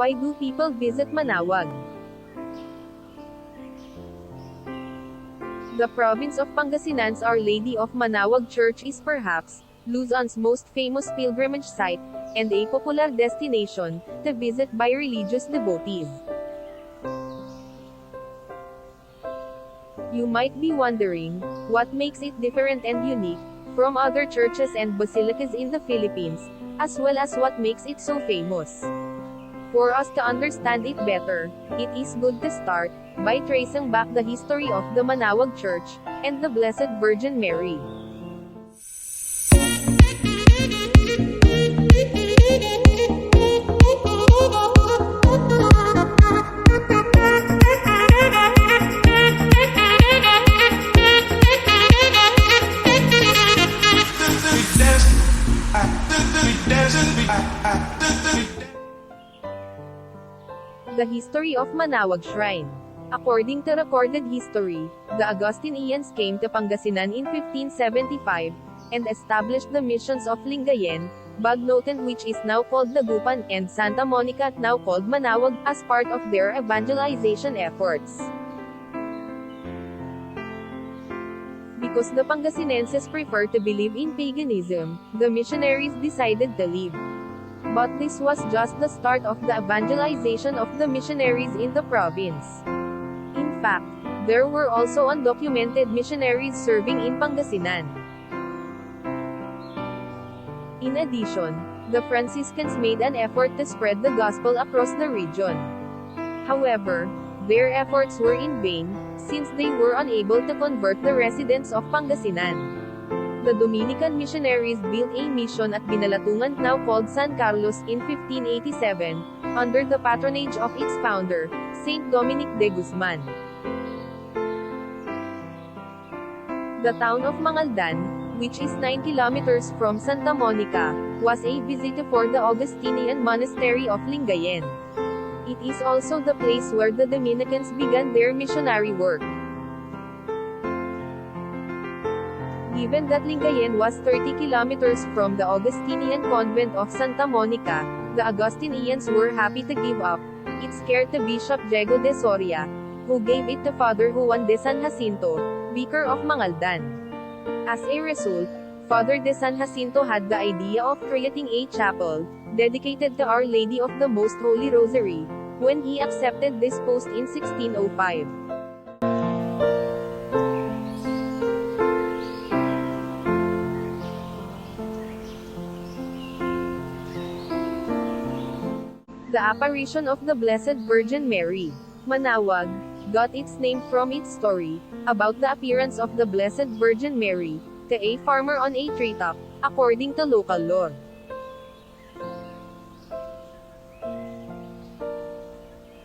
Why do people visit Manaoag? The province of Pangasinenses Our Lady of Manaoag Church is perhaps Luzon's most famous pilgrimage site, and a popular destination to visit by religious devotees. You might be wondering, what makes it different and unique from other churches and basilicas in the Philippines, as well as what makes it so famous. For us to understand it better, it is good to start by tracing back the history of the Manaoag Church and the Blessed Virgin Mary. The history of Manaoag Shrine. According to recorded history, the Augustinians came to Pangasinan in 1575, and established the missions of Lingayen, Bagnotan, which is now called Dagupan, and Santa Monica, now called Manaoag, as part of their evangelization efforts. Because the Pangasinenses prefer to believe in paganism, the missionaries decided to leave. But this was just the start of the evangelization of the missionaries in the province. In fact, there were also undocumented missionaries serving in Pangasinan. In addition, the Franciscans made an effort to spread the gospel across the region. However, their efforts were in vain, since they were unable to convert the residents of Pangasinan. The Dominican missionaries built a mission at Binalatungan, now called San Carlos, in 1587, under the patronage of its founder, Saint Dominic de Guzman. The town of Mangaldan, which is 9 kilometers from Santa Monica, was a visit for the Augustinian monastery of Lingayen. It is also the place where the Dominicans began their missionary work. Given that Lingayen was 30 kilometers from the Augustinian convent of Santa Monica, the Augustinians were happy to give up its care to Bishop Diego de Soria, who gave it to Father Juan de San Jacinto, vicar of Mangaldan. As a result, Father de San Jacinto had the idea of creating a chapel dedicated to Our Lady of the Most Holy Rosary, when he accepted this post in 1605. The apparition of the Blessed Virgin Mary. Manaoag got its name from its story about the appearance of the Blessed Virgin Mary to a farmer on a treetop, according to local lore.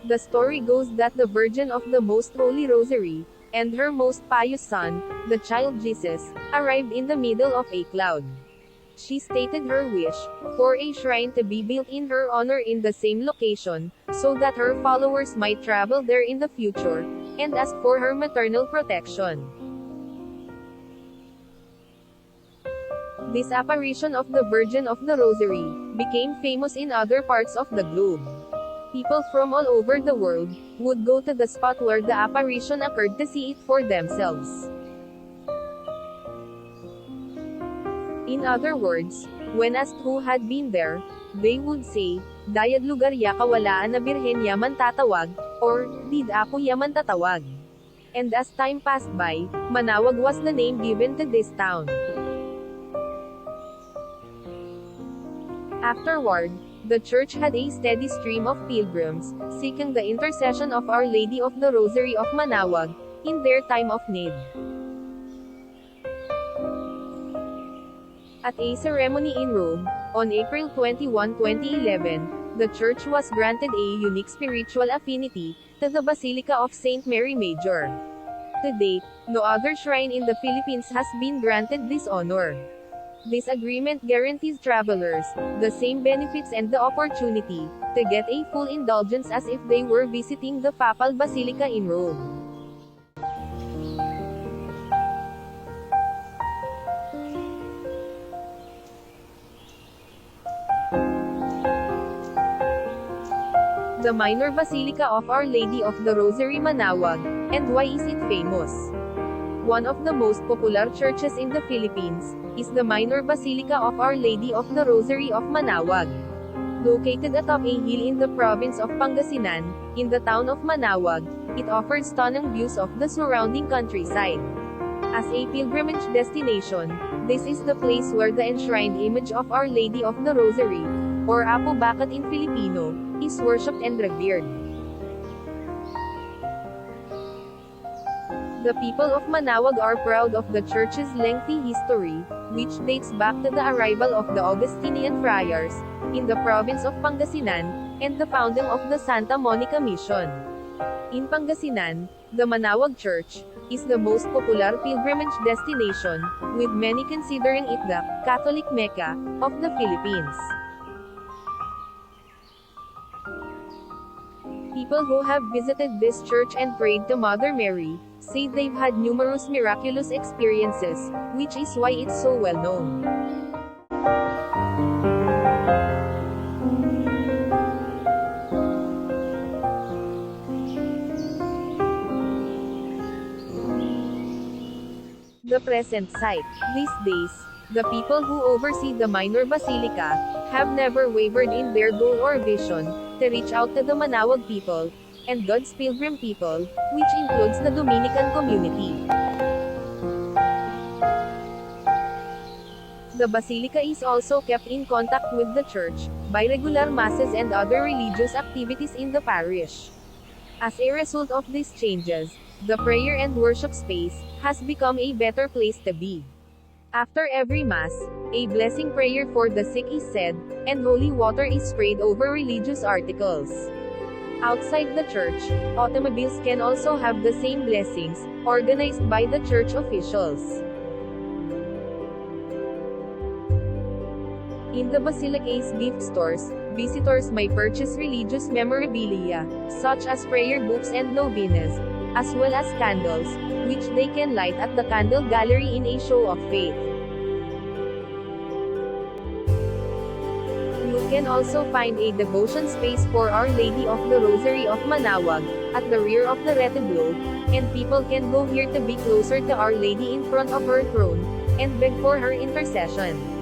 The story goes that the Virgin of the Most Holy Rosary and her most pious son, the child Jesus, arrived in the middle of a cloud. She stated her wish for a shrine to be built in her honor in the same location, so that her followers might travel there in the future, and ask for her maternal protection. This apparition of the Virgin of the Rosary became famous in other parts of the globe. People from all over the world would go to the spot where the apparition occurred to see it for themselves. In other words, when asked who had been there, they would say, "Dayad lugar ya kawalaan na birhen yaman tatawag," or, "Did ako yaman tatawag." And as time passed by, Manaoag was the name given to this town. Afterward, the church had a steady stream of pilgrims, seeking the intercession of Our Lady of the Rosary of Manaoag, in their time of need. At a ceremony in Rome, on April 21, 2011, the church was granted a unique spiritual affinity to the Basilica of St. Mary Major. To date, no other shrine in the Philippines has been granted this honor. This agreement guarantees travelers the same benefits and the opportunity to get a full indulgence as if they were visiting the Papal Basilica in Rome. The minor basilica of Our Lady of the Rosary Manaoag, and why is it famous? One of the most popular churches in the Philippines, is the minor basilica of Our Lady of the Rosary of Manaoag. Located atop a hill in the province of Pangasinan, in the town of Manaoag, it offers stunning views of the surrounding countryside. As a pilgrimage destination, this is the place where the enshrined image of Our Lady of the Rosary, or Apo Bakat in Filipino, is worshipped and revered. The people of Manaoag are proud of the church's lengthy history, which dates back to the arrival of the Augustinian friars, in the province of Pangasinan, and the founding of the Santa Monica Mission. In Pangasinan, the Manaoag Church is the most popular pilgrimage destination, with many considering it the Catholic Mecca of the Philippines. People who have visited this church and prayed to Mother Mary say they've had numerous miraculous experiences, which is why it's so well known. The present site. These days, the people who oversee the minor basilica have never wavered in their goal or vision to reach out to the Manaoag people and God's pilgrim people, which includes the Dominican community. The basilica is also kept in contact with the church by regular masses and other religious activities in the parish. As a result of these changes, the prayer and worship space has become a better place to be. After every Mass, a blessing prayer for the sick is said, and holy water is sprayed over religious articles. Outside the church, automobiles can also have the same blessings, organized by the church officials. In the basilica's gift stores, visitors may purchase religious memorabilia, such as prayer books and novenas, as well as candles, which they can light at the candle gallery in a show of faith. You can also find a devotion space for Our Lady of the Rosary of Manaoag, at the rear of the Retiblo, and people can go here to be closer to Our Lady in front of her throne, and beg for her intercession.